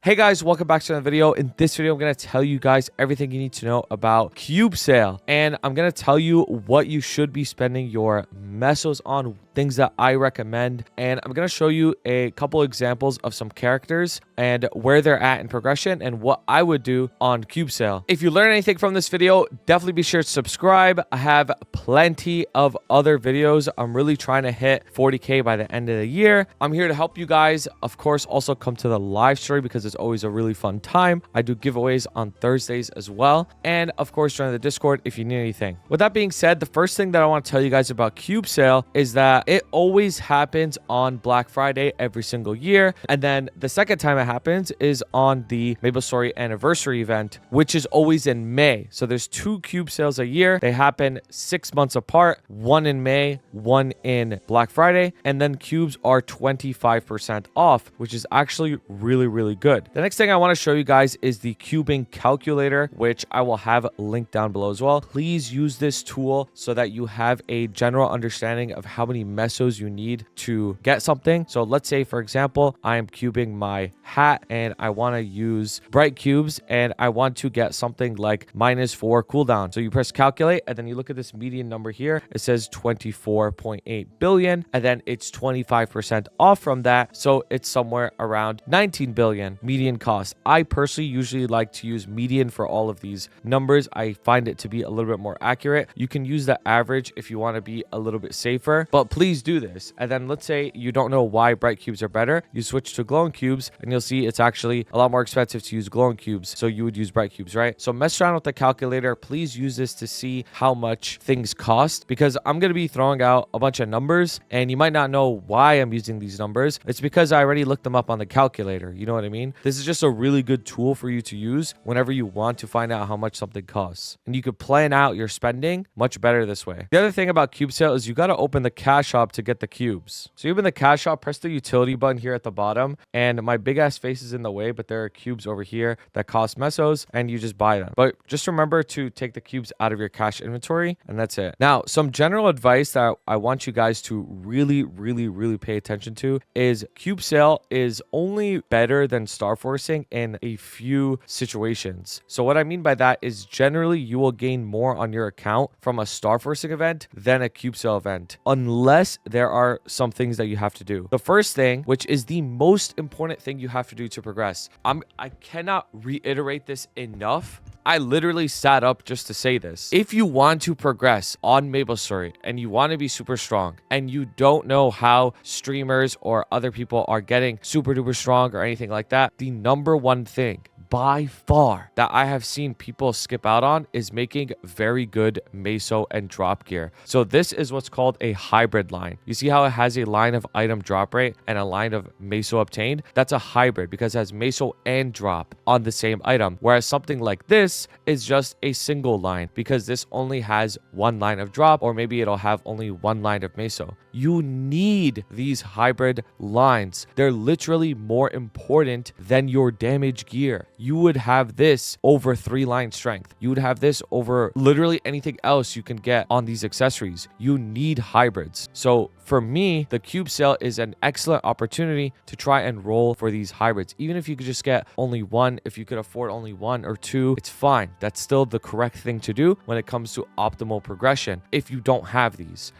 Hey guys, welcome back to another video. In this video, I'm going to tell you guys everything you need to know about cube sale. And I'm going to tell you what you should be spending your Mesos on, things that I recommend. And I'm going to show you a couple examples of some characters and where they're at in progression and what I would do on cube sale. If you learn anything from this video, definitely be sure to subscribe. I have plenty of other videos. I'm really trying to hit 40K by the end of the year. I'm here to help you guys. Of course, also come to the live story because it's always a really fun time. I do giveaways on Thursdays as well. And of course, join the Discord if you need anything. With that being said, the first thing that I want to tell you guys about cube sale is that it always happens on Black Friday every single year. And then the second time it happens is on the MapleStory anniversary event, which is always in May. So there's 2 cube sales a year. They happen 6 months apart, one in May, one in Black Friday. And then cubes are 25% off, which is actually really good. The next thing I want to show you guys is the cubing calculator, which I will have linked down below as well. Please use this tool so that you have a general understanding of how many Mesos you need to get something. So let's say, for example, I am cubing my hat and I want to use bright cubes and I want to get something like -4 cooldown. So you press calculate and then you look at this median number here. It says 24.8 billion and then it's 25% off from that. So it's somewhere around 19 billion median cost. I personally usually like to use median for all of these numbers. I find it to be a little bit more accurate. You can use the average if you want to be a little bit safer, but please do this. And then let's say you don't know why bright cubes are better. You switch to glowing cubes and you'll see it's actually a lot more expensive to use glowing cubes. So you would use bright cubes, right? So mess around with the calculator. Please use this to see how much things cost, because I'm going to be throwing out a bunch of numbers and you might not know why I'm using these numbers. It's because I already looked them up on the calculator. You know what I mean? This is just a really good tool for you to use whenever you want to find out how much something costs. And you could plan out your spending much better this way. The other thing about cube sale is you got to open the cash shop to get the cubes. So you open the cash shop, press the utility button here at the bottom, and my big ass face is in the way, but there are cubes over here that cost Mesos and you just buy them. But just remember to take the cubes out of your cash inventory and that's it. Now, some general advice that I want you guys to really pay attention to is cube sale is only better than star forcing in a few situations. So what I mean by that is generally you will gain more on your account from a star forcing event than a cube sale event, unless there are some things that you have to do. The first thing, which is the most important thing you have to do to progress, I cannot reiterate this enough. I literally sat up just to say this. If you want to progress on MapleStory and you want to be super strong and you don't know how streamers or other people are getting super duper strong or anything like that, the number one thing by far that I have seen people skip out on is making very good meso and drop gear. So this is what's called a hybrid line. You see how it has a line of item drop rate and a line of meso obtained? That's a hybrid because it has meso and drop on the same item. Whereas something like this is just a single line because this only has one line of drop, or maybe it'll have only one line of meso. You need these hybrid lines. They're literally more important than your damage gear. You would have this over 3-line strength. You would have this over literally anything else you can get on these accessories. You need hybrids. So for me, the cube sale is an excellent opportunity to try and roll for these hybrids. Even if you could just get only one, if you could afford only 1 or 2, it's fine. That's still the correct thing to do when it comes to optimal progression. If you don't have these,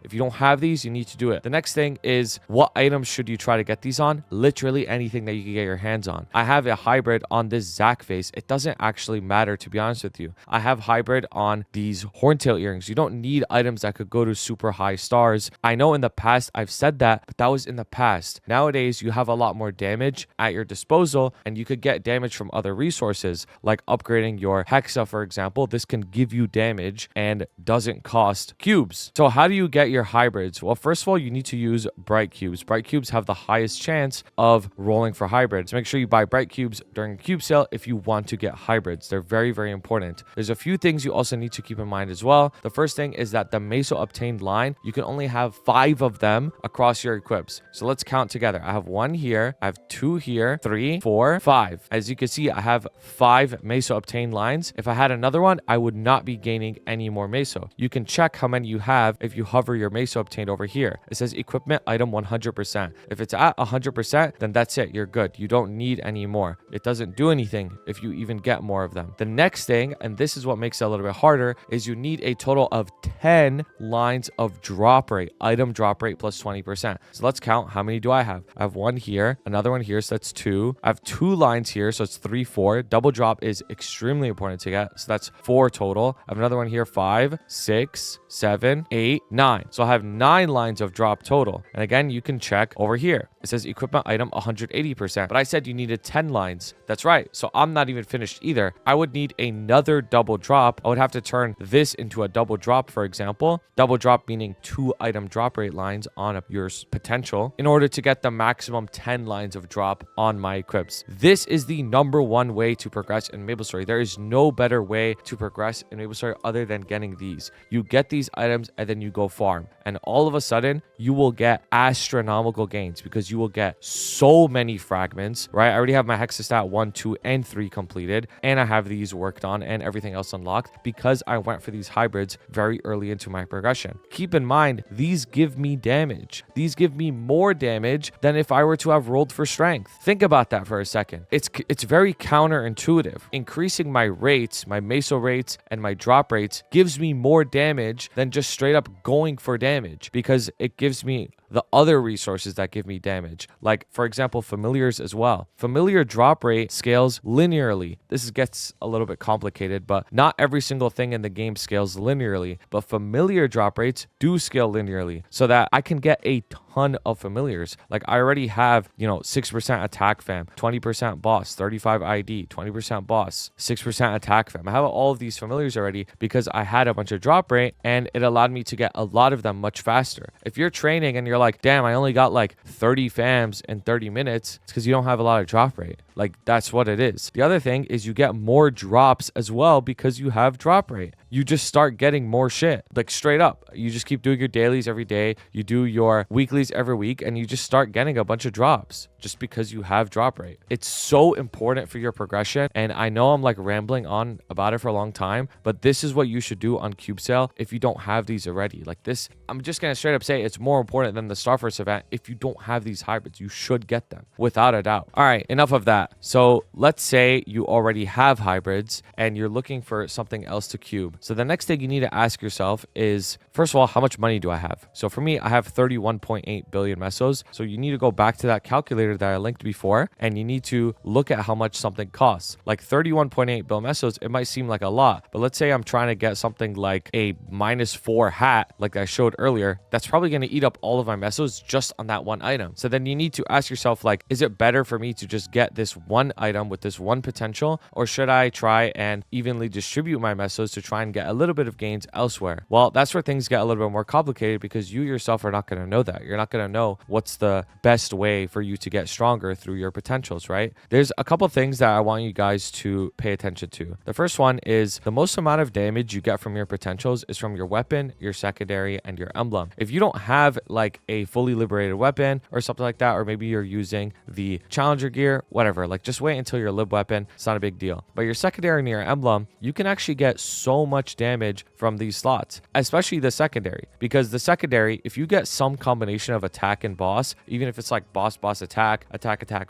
you need to do it. The next thing is, what items should you try to get these on? Literally anything that you can get your hands on. I have a hybrid on this Zach face. It doesn't actually matter, to be honest with you. I have hybrid on these horntail earrings. You don't need items that could go to super high stars. I know in the past I've said that, but that was in the past. Nowadays, you have a lot more damage at your disposal and you could get damage from other resources, like upgrading your Hexa, for example. This can give you damage and doesn't cost cubes. So how do you get your hybrids? Well, first of all, you need to use bright cubes. Bright cubes have the highest chance of rolling for hybrids. Make sure you buy bright cubes during a cube sale if you want to get hybrids. They're very, very important. There's a few things you also need to keep in mind as well. The first thing is that the Meso obtained line, you can only have 5 of them across your equips. So let's count together. I have 1 here, I have 2 here, 3, 4, 5. As you can see, I have 5 Meso obtained lines. If I had another one, I would not be gaining any more Meso. You can check how many you have if you hover your Meso obtained over here. It says equipment item 100%. If it's at 100%, then that's it. You're good. You don't need any more. It doesn't do anything if you even get more of them. The next thing, and this is what makes it a little bit harder, is you need a total of 10 lines of drop rate, item drop rate plus 20%. So let's count. How many do I have? I have 1 here, another one here, so that's 2. I have 2 lines here, so it's 3, 4. Double drop is extremely important to get, so that's 4 total. I have another one here, 5, 6, 7, 8, 9. So I have 9 lines of drop total. And again, you can check over here. It says equipment item 180%, but I said you needed 10 lines. That's right. So I'm not even finished either. I would need another double drop. I would have to turn this into a double drop, for example. Double drop meaning 2 item drop rate lines on your potential in order to get the maximum 10 lines of drop on my equips. This is the #1 way to progress in MapleStory. There is no better way to progress in MapleStory other than getting these. You get these items and then you go farm. And all of a sudden, you will get astronomical gains because you will get so many fragments, right? I already have my Hexastat 1, 2, and 3 completed, and I have these worked on and everything else unlocked because I went for these hybrids very early into my progression. Keep in mind, these give me damage. These give me more damage than if I were to have rolled for strength. Think about that for a second. It's very counterintuitive. Increasing my rates, my Meso rates, and my drop rates gives me more damage than just straight up going for damage because it gives me the other resources that give me damage. Like, for example, familiars as well. Familiar drop rate scales linearly. This gets a little bit complicated, but not every single thing in the game scales linearly, but familiar drop rates do scale linearly so that I can get a ton of familiars. Like I already have, 6% attack fam, 20% boss, 35 ID, 20% boss, 6% attack fam. I have all of these familiars already because I had a bunch of drop rate and it allowed me to get a lot of them much faster. If you're training and you're like, damn, I only got like 30 fams in 30 minutes, it's because you don't have a lot of drop rate. Like that's what it is. The other thing is you get more drops as well because you have drop rate. You just start getting more shit, like straight up. You just keep doing your dailies every day. You do your weeklies every week and you just start getting a bunch of drops just because you have drop rate. It's so important for your progression. And I know I'm like rambling on about it for a long time, but this is what you should do on Cube Sale if you don't have these already. Like this, I'm just going to straight up say it's more important than the Starforce event. If you don't have these hybrids, you should get them without a doubt. All right, enough of that. So let's say you already have hybrids and you're looking for something else to cube. So the next thing you need to ask yourself is, first of all, how much money do I have? So for me, I have 31.8 billion Mesos. So you need to go back to that calculator that I linked before and you need to look at how much something costs. Like 31.8 billion Mesos, it might seem like a lot, but let's say I'm trying to get something like a -4 hat, like I showed earlier, that's probably going to eat up all of my Mesos just on that one item. So then you need to ask yourself, like, is it better for me to just get this one item with this one potential, or should I try and evenly distribute my Mesos to try and get a little bit of gains elsewhere? Well, that's where things get a little bit more complicated because you yourself are not going to know that. You're not going to know what's the best way for you to get stronger through your potentials, right? There's a couple things that I want you guys to pay attention to. The first one is the most amount of damage you get from your potentials is from your weapon, your secondary, and your emblem. If you don't have like a fully liberated weapon or something like that, or maybe you're using the challenger gear, whatever, like just wait until your lib weapon. It's not a big deal. But your secondary and your emblem, you can actually get so much damage from these slots, especially the secondary, because the secondary, if you get some combination of attack and boss, even if it's like boss, attack,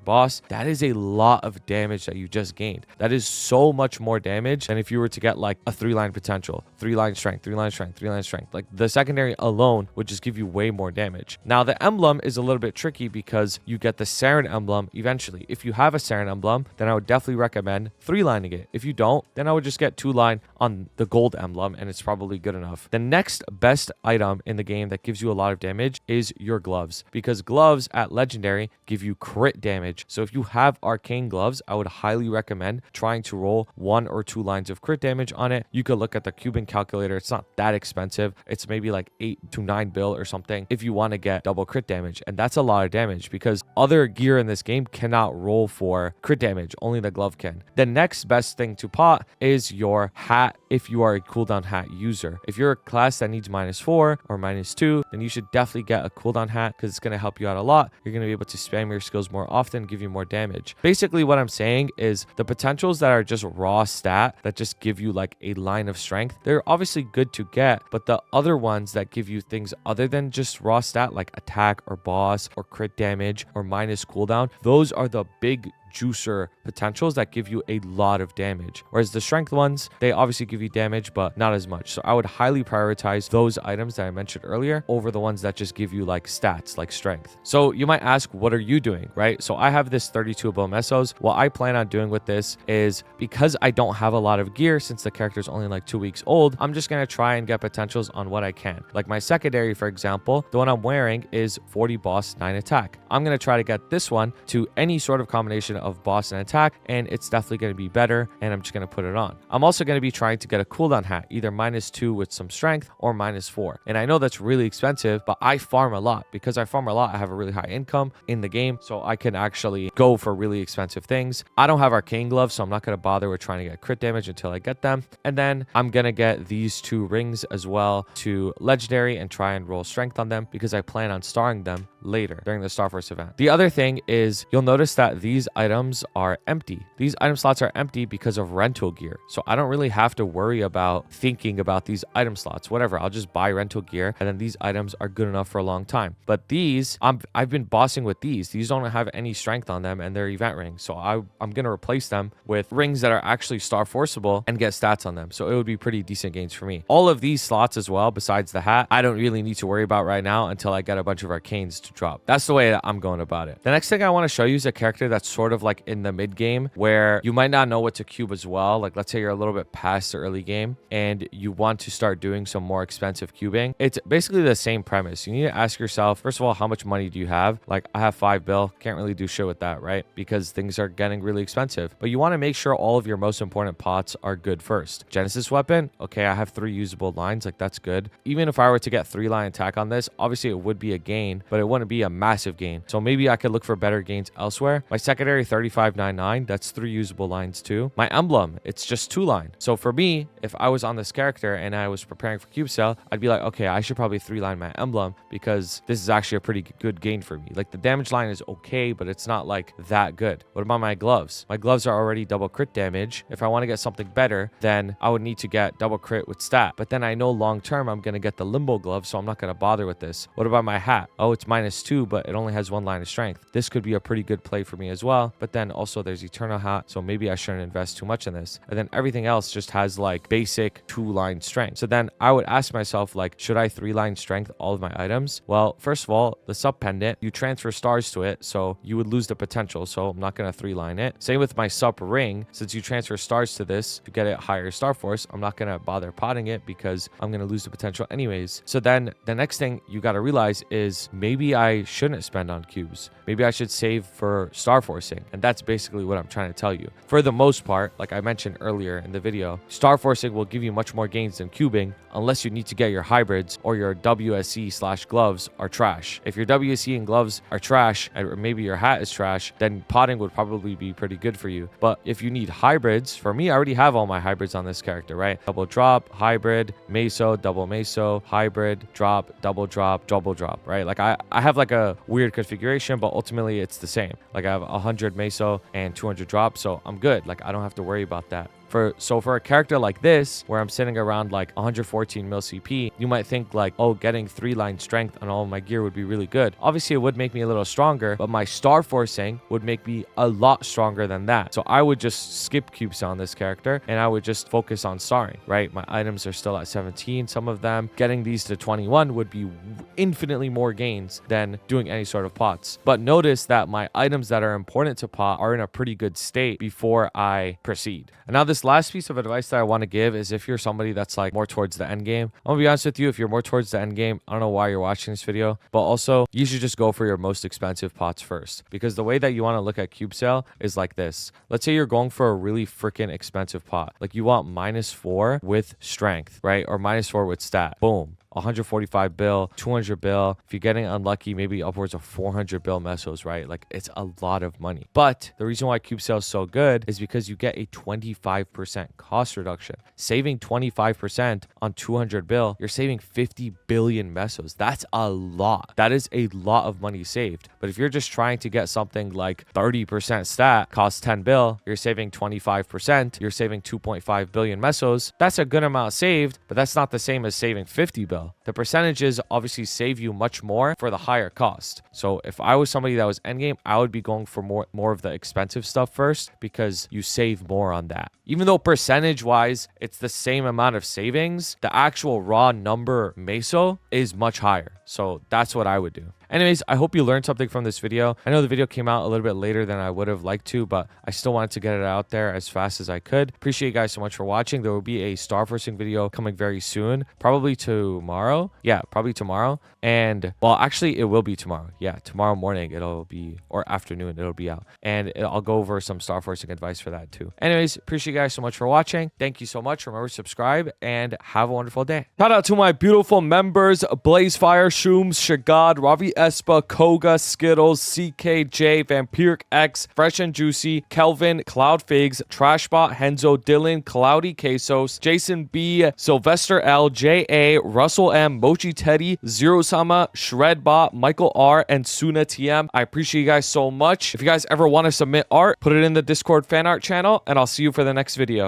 boss, that is a lot of damage that you just gained. That is so much more damage than if you were to get like a 3-line potential, 3-line strength, 3-line strength, 3-line strength. Like the secondary alone would just give you way more damage. Now the emblem is a little bit tricky because you get the Saren emblem eventually. If you have a Saren emblem, then I would definitely recommend 3-lining it. If you don't, then I would just get 2-line on the gold emblem and it's probably good enough. The next best item in the game that gives you a lot of damage is your gloves, because gloves at legendary give you you crit damage. So if you have arcane gloves, I would highly recommend trying to roll 1 or 2 lines of crit damage on it. You could look at the cubing calculator. It's not that expensive. It's maybe like 8 to 9 bill or something if you want to get double crit damage. And that's a lot of damage because other gear in this game cannot roll for crit damage. Only the glove can. The next best thing to pot is your hat if you are a cooldown hat user. If you're a class that needs -4 or -2, then you should definitely get a cooldown hat because it's going to help you out a lot. You're going to be able to spam your skills more often, give you more damage. Basically, what I'm saying is the potentials that are just raw stat that just give you like a line of strength, they're obviously good to get, but the other ones that give you things other than just raw stat like attack or boss or crit damage or minus cooldown, those are the big juicer potentials that give you a lot of damage. Whereas the strength ones, they obviously give you damage, but not as much. So I would highly prioritize those items that I mentioned earlier over the ones that just give you like stats, like strength. So you might ask, what are you doing, right? So I have this 32 above Mesos. What I plan on doing with this is because I don't have a lot of gear since the character is only like 2 weeks old, I'm just going to try and get potentials on what I can. Like my secondary, for example, the one I'm wearing is 40 boss, 9 attack. I'm going to try to get this one to any sort of combination of boss and attack, and it's definitely going to be better, and I'm just going to put it on. I'm also going to be trying to get a cooldown hat, either -2 with some strength or -4. And I know that's really expensive, but I farm a lot. Because I farm a lot, I have a really high income in the game, so I can actually go for really expensive things. I don't have arcane gloves, so I'm not going to bother with trying to get crit damage until I get them. And then I'm going to get these 2 rings as well to legendary and try and roll strength on them because I plan on starring them later during the Star Force event. The other thing is you'll notice that these items are empty. These item slots are empty because of rental gear. So I don't really have to worry about thinking about these item slots. Whatever, I'll just buy rental gear and then these items are good enough for a long time. But these, I've been bossing with these. These don't have any strength on them and they're event rings. So I'm going to replace them with rings that are actually Star Forceable and get stats on them. So it would be pretty decent gains for me. All of these slots as well, besides the hat, I don't really need to worry about right now until I get a bunch of arcanes to drop. That's the way that I'm going about it. The next thing I want to show you is a character that's sort of like in the mid game where you might not know what to cube as well. Like let's say you're a little bit past the early game and you want to start doing some more expensive cubing. It's basically the same premise. You need to ask yourself, first of all, how much money do you have? Like I have 5 bill, can't really do shit with that, right? Because things are getting really expensive. But you want to make sure all of your most important pots are good first. Genesis weapon, okay, I have 3 usable lines, like that's good. Even if I were to get 3 line attack on this, obviously it would be a gain, but it wouldn't be a massive gain. So maybe I could look for better gains elsewhere. My secondary 3599, that's 3 usable lines too. My emblem, it's just 2 line. So for me, if I was on this character and I was preparing for cube sale, I'd be like, okay, I should probably 3 line my emblem because this is actually a pretty good gain for me. Like the damage line is okay, but it's not like that good. What about my gloves? My gloves are already double crit damage. If I want to get something better, then I would need to get double crit with stat. But then I know long term I'm going to get the limbo glove, so I'm not going to bother with this. What about my hat? Oh, it's -2, but it only has 1 line of strength. This could be a pretty good play for me as well. But then also there's Eternal Hat, so maybe I shouldn't invest too much in this. And then everything else just has like basic 2-line strength. So then I would ask myself, like, should I 3-line strength all of my items? Well, first of all, the sub pendant, you transfer stars to it, so you would lose the potential. So I'm not going to 3-line it. Same with my sub ring, since you transfer stars to this to get it higher Star Force, I'm not going to bother potting it because I'm going to lose the potential anyways. So then the next thing you got to realize is maybe I shouldn't spend on cubes. Maybe I should save for Star Forcing. And that's basically what I'm trying to tell you. For the most part, like I mentioned earlier in the video, Star Forcing will give you much more gains than cubing unless you need to get your hybrids or your WSC/gloves are trash. If your WSC and gloves are trash, or maybe your hat is trash, then potting would probably be pretty good for you. But if you need hybrids, for me, I already have all my hybrids on this character, right? Double drop, hybrid, meso, double meso, hybrid, drop, double drop, right? Like I have like a weird configuration, but ultimately it's the same. Like I have 100 meso and 200 drop, so I'm good. Like I don't have to worry about that. So for a character like this, where I'm sitting around like 114 mil CP, you might think like, oh, getting 3-line strength on all of my gear would be really good. Obviously, it would make me a little stronger, but my Star Forcing would make me a lot stronger than that. So I would just skip cubes on this character, and I would just focus on starring, right? My items are still at 17, some of them. Getting these to 21 would be infinitely more gains than doing any sort of pots. But notice that my items that are important to pot are in a pretty good state before I proceed. And now this this last piece of advice that I want to give is if you're somebody that's like more towards the end game. I'm gonna be honest with you, if you're more towards the end game, I don't know why you're watching this video, but also you should just go for your most expensive pots first, because the way that you want to look at cube sale is like this. Let's say you're going for a really freaking expensive pot. Like you want -4 with strength, right? Or -4 with stat. Boom. 145 bill, 200 bill. If you're getting unlucky, maybe upwards of 400 bill Mesos, right? Like it's a lot of money. But the reason why cube sale is so good is because you get a 25% cost reduction. Saving 25% on 200 bill, you're saving 50 billion Mesos. That's a lot. That is a lot of money saved. But if you're just trying to get something like 30% stat, costs 10 bill, you're saving 25%, you're saving 2.5 billion Mesos. That's a good amount saved, but that's not the same as saving 50 bill. The percentages obviously save you much more for the higher cost. So if I was somebody that was endgame, I would be going for more of the expensive stuff first, because you save more on that. Even though percentage wise, it's the same amount of savings, the actual raw number Meso is much higher. So that's what I would do. Anyways, I hope you learned something from this video. I know the video came out a little bit later than I would have liked to, but I still wanted to get it out there as fast as I could. Appreciate you guys so much for watching. There will be a star forcing video coming very soon, probably tomorrow. Yeah, probably tomorrow. And well, actually it will be tomorrow. Yeah, tomorrow morning it'll be, or afternoon it'll be out. And I'll go over some star forcing advice for that too. Anyways, appreciate you guys so much for watching. Thank you so much. Remember to subscribe and have a wonderful day. Shout out to my beautiful members: Blazefire, Shooms, Shagad, Ravi Espa, Koga, Skittles, CKJ, Vampiric X, Fresh and Juicy, Kelvin, Cloud Figs, Trashbot, Henzo, Dylan, Cloudy Quesos, Jason B, Sylvester L, JA, Russell M, Mochi Teddy, Zero Sama, Shredbot, Michael R, and Suna TM. I appreciate you guys so much. If you guys ever want to submit art, put it in the Discord fan art channel, and I'll see you for the next video.